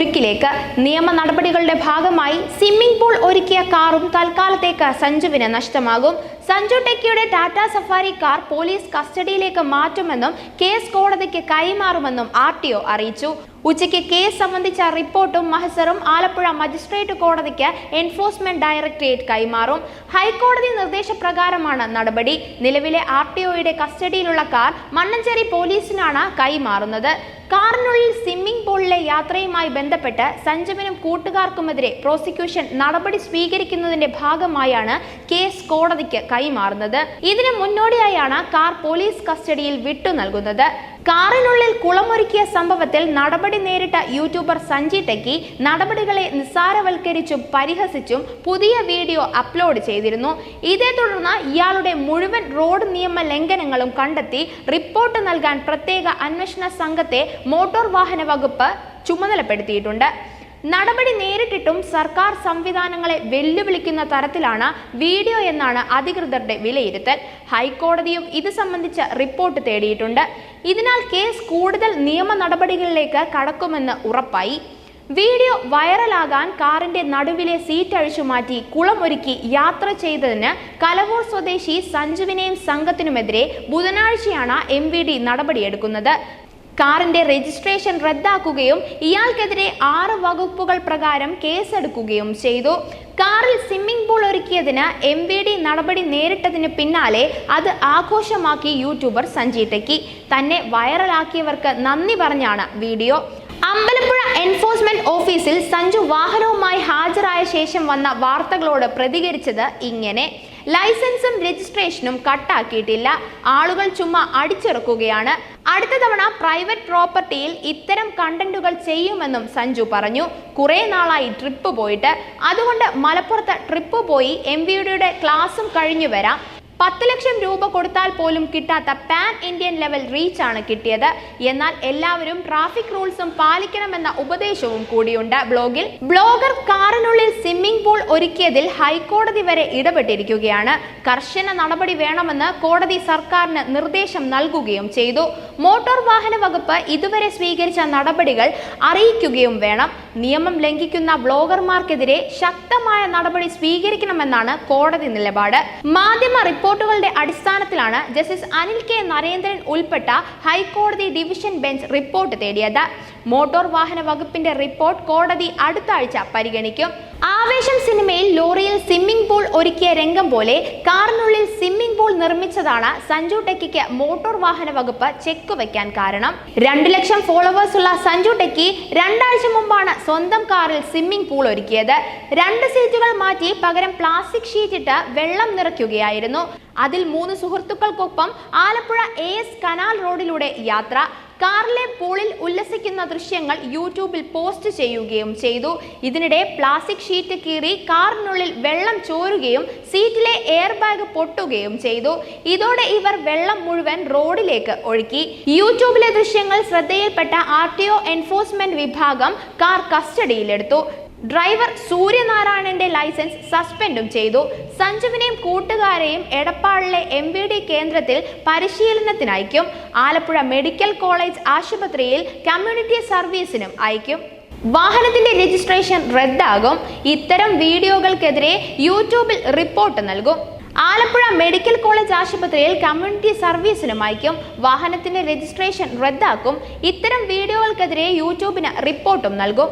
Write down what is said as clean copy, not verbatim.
കുരുക്കിലേക്ക്. നിയമ നടപടികളുടെ ഭാഗമായി സ്വിമ്മിംഗ് പൂൾ ഒരുക്കിയ കാറും തൽക്കാലത്തേക്ക് സഞ്ജുവിന് നഷ്ടമാകും. സഞ്ജു ടെക്കിയുടെ ടാറ്റ സഫാരി കാർ പോലീസ് കസ്റ്റഡിയിലേക്ക് മാറ്റുമെന്നും കേസ് കോടതിക്ക് കൈമാറുമെന്നും RTO അറിയിച്ചു. ഉച്ചയ്ക്ക് കേസ് സംബന്ധിച്ച റിപ്പോർട്ടും മഹസറും ആലപ്പുഴ മജിസ്ട്രേറ്റ് കോടതിക്ക് എൻഫോഴ്സ്മെന്റ് ഡയറക്ടറേറ്റ് കൈമാറും. ഹൈക്കോടതി നിർദ്ദേശപ്രകാരമാണ് നടപടി. നിലവിലെ RTOയുടെ കസ്റ്റഡിയിലുള്ള കാർ മണ്ണഞ്ചേരി പോലീസിനാണ് കൈമാറുന്നത്. കാറിനുള്ളിൽ സ്വിമ്മിംഗ് പൂളിലെ യാത്രയുമായി ബന്ധപ്പെട്ട് സഞ്ജുവിനും കൂട്ടുകാർക്കുമെതിരെ പ്രോസിക്യൂഷൻ നടപടി സ്വീകരിക്കുന്നതിന്റെ ഭാഗമായാണ് കേസ് കോടതിക്ക് കൈമാറുന്നത്. ഇതിന് മുന്നോടിയായാണ് കാർ പോലീസ് കസ്റ്റഡിയിൽ വിട്ടു നൽകുന്നത്. കാറിനുള്ളിൽ കുളമൊരുക്കിയ സംഭവത്തിൽ നടപടി നേരിട്ട യൂട്യൂബർ സഞ്ജി ടെക്കി നടപടികളെ നിസ്സാരവൽക്കരിച്ചും പരിഹസിച്ചും പുതിയ വീഡിയോ അപ്ലോഡ് ചെയ്തിരുന്നു. ഇതേ തുടർന്ന് ഇയാളുടെ മുഴുവൻ റോഡ് നിയമ ലംഘനങ്ങളും കണ്ടെത്തി റിപ്പോർട്ട് നൽകാൻ പ്രത്യേക അന്വേഷണ സംഘത്തെ മോട്ടോർ വാഹന വകുപ്പ് ചുമതലപ്പെടുത്തിയിട്ടുണ്ട്. നടപടി നേരിട്ടിട്ടും സർക്കാർ സംവിധാനങ്ങളെ വെല്ലുവിളിക്കുന്ന തരത്തിലാണ് വീഡിയോ എന്നാണ് അധികൃതരുടെ വിലയിരുത്തൽ. ഹൈക്കോടതിയും ഇത് സംബന്ധിച്ച് റിപ്പോർട്ട് തേടിയിട്ടുണ്ട്. ഇതിനാൽ കേസ് കൂടുതൽ നിയമ നടപടികളിലേക്ക് കടക്കുമെന്ന് ഉറപ്പായി. വീഡിയോ വൈറലാകാൻ കാറിന്റെ നടുവിലെ സീറ്റ് അഴിച്ചുമാറ്റി കുളമൊരുക്കി യാത്ര ചെയ്തതിന് കലവൂർ സ്വദേശി സഞ്ജുവിനെയും സംഘത്തിനുമെതിരെ ബുധനാഴ്ചയാണ് MVD നടപടിയെടുക്കുന്നത്. കാറിന്റെ രജിസ്ട്രേഷൻ റദ്ദാക്കുകയും ഇയാൾക്കെതിരെ 6 വകുപ്പുകൾ പ്രകാരം കേസെടുക്കുകയും ചെയ്തു. കാറിൽ സ്വിമ്മിംഗ് പൂൾ ഒരുക്കിയതിന് MVD നടപടി നേരിട്ടതിന് പിന്നാലെ അത് ആഘോഷമാക്കി യൂട്യൂബർ സഞ്ജി ടെക്കി. തന്നെ വൈറലാക്കിയവർക്ക് നന്ദി പറഞ്ഞാണ് വീഡിയോ. അമ്പലപ്പുഴ എൻഫോഴ്സ്മെന്റ് ഓഫീസിൽ സഞ്ജു വാഹനവുമായി ഹാജരായ ശേഷം വന്ന വാർത്തകളോട് പ്രതികരിച്ചത് ഇങ്ങനെ: ലൈസൻസും രജിസ്ട്രേഷനും കട്ടാക്കിയിട്ടില്ല, ആളുകൾ ചുമ്മാ അടിച്ചിറക്കുകയാണ്. അടുത്ത തവണ പ്രൈവറ്റ് പ്രോപ്പർട്ടിയിൽ ഇത്തരം കണ്ടന്റുകൾ ചെയ്യുമെന്നും സഞ്ജു പറഞ്ഞു. കുറെ നാളായി ട്രിപ്പ് പോയിട്ട്, അതുകൊണ്ട് മലപ്പുറത്ത് ട്രിപ്പ് പോയി MVDയുടെ ക്ലാസും കഴിഞ്ഞു വരാം. 10 ലക്ഷം രൂപ കൊടുത്താൽ പോലും കിട്ടാത്ത പാൻ ഇന്ത്യൻ ലെവൽ റീച്ച് ആണ് കിട്ടിയത്. എന്നാൽ എല്ലാവരും ട്രാഫിക് റൂൾസും പാലിക്കണമെന്ന ഉപദേശവും കൂടിയുണ്ട് ബ്ലോഗിൽ. ബ്ലോഗർ കാറിനുള്ളിൽ സ്വിമ്മിംഗ് പൂൾ ഒരുക്കിയതിൽ ഹൈക്കോടതി വരെ ഇടപെട്ടിരിക്കുകയാണ്. കർശന നടപടി വേണമെന്ന് കോടതി സർക്കാരിന് നിർദ്ദേശം നൽകുകയും ചെയ്തു. മോട്ടോർ വാഹന വകുപ്പ് ഇതുവരെ സ്വീകരിച്ച നടപടികൾ അറിയിക്കുകയും വേണം. നിയമം ലംഘിക്കുന്ന ബ്ലോഗർമാർക്കെതിരെ ശക്തമായ നടപടി സ്വീകരിക്കണമെന്നാണ് കോടതി നിലപാട്. മാധ്യമ റിപ്പോർട്ടുകളുടെ അടിസ്ഥാനത്തിലാണ് ജസ്റ്റിസ് അനിൽ K. നരേന്ദ്രൻ ഉൾപ്പെട്ട ഹൈക്കോടതി ഡിവിഷൻ ബെഞ്ച് റിപ്പോർട്ട് തേടിയത്. മോട്ടോർ വാഹന വകുപ്പിന്റെ റിപ്പോർട്ട് കോടതി അടുത്ത ആഴ്ച പരിഗണിക്കും. ആവേശം സിനിമയിൽ ലോറിയിൽ സ്വിമ്മിംഗ് പൂൾ ഒരുക്കിയ രംഗം പോലെ കാറിനുള്ളിൽ സ്വിമ്മിംഗ് പൂൾ നിർമ്മിച്ചതാണ് സഞ്ജു ടെക്കിക്ക് മോട്ടോർ വാഹന വകുപ്പ് ചെക്ക് വയ്ക്കാൻ കാരണം. 2 ലക്ഷം ഫോളോവേഴ്സ് ഉള്ള സഞ്ജു ടെക്കി 2 ആഴ്ച മുമ്പാണ് സ്വന്തം കാറിൽ സ്വിമ്മിംഗ് പൂൾ ഒരുക്കിയത്. 2 സീറ്റുകൾ മാറ്റി പകരം പ്ലാസ്റ്റിക് ഷീറ്റ് ഇട്ട് വെള്ളം നിറയ്ക്കുകയായിരുന്നു. അതിൽ 3 സുഹൃത്തുക്കൾക്കൊപ്പം ആലപ്പുഴ AS കനാൽ റോഡിലൂടെ യാത്ര. കാറിലെ പൂളിൽ ഉല്ലസിക്കുന്ന ദൃശ്യങ്ങൾ യൂട്യൂബിൽ പോസ്റ്റ് ചെയ്യുകയും ചെയ്തു. ഇതിനിടെ പ്ലാസ്റ്റിക് ഷീറ്റ് കീറി കാറിനുള്ളിൽ വെള്ളം ചോരുകയും സീറ്റിലെ എയർ ബാഗ് പൊട്ടുകയും ചെയ്തു. ഇതോടെ ഇവർ വെള്ളം മുഴുവൻ റോഡിലേക്ക് ഒഴുക്കി. യൂട്യൂബിലെ ദൃശ്യങ്ങൾ ശ്രദ്ധയിൽപ്പെട്ട RTO എൻഫോഴ്സ്മെന്റ് വിഭാഗം കാർ കസ്റ്റഡിയിലെടുത്തു. ഡ്രൈവർ സൂര്യനാരായണന്റെ ലൈസൻസ് സസ്പെൻഡും ചെയ്തു. സഞ്ജുവിനെയും കൂട്ടുകാരെയും എടപ്പാളിലെ MVD കേന്ദ്രത്തിൽ പരിശീലനത്തിനയക്കും. ആലപ്പുഴ മെഡിക്കൽ കോളേജ് ആശുപത്രിയിൽ കമ്മ്യൂണിറ്റി സർവീസിനും അയക്കും. വാഹനത്തിന്റെ രജിസ്ട്രേഷൻ റദ്ദാകും. ഇത്തരം വീഡിയോകൾക്കെതിരെ യൂട്യൂബിൽ റിപ്പോർട്ട് നൽകും. ആലപ്പുഴ മെഡിക്കൽ കോളേജ് ആശുപത്രിയിൽ കമ്മ്യൂണിറ്റി സർവീസിനും അയക്കും. വാഹനത്തിന്റെ രജിസ്ട്രേഷൻ റദ്ദാക്കും. ഇത്തരം വീഡിയോകൾക്കെതിരെ യൂട്യൂബിന് റിപ്പോർട്ടും നൽകും.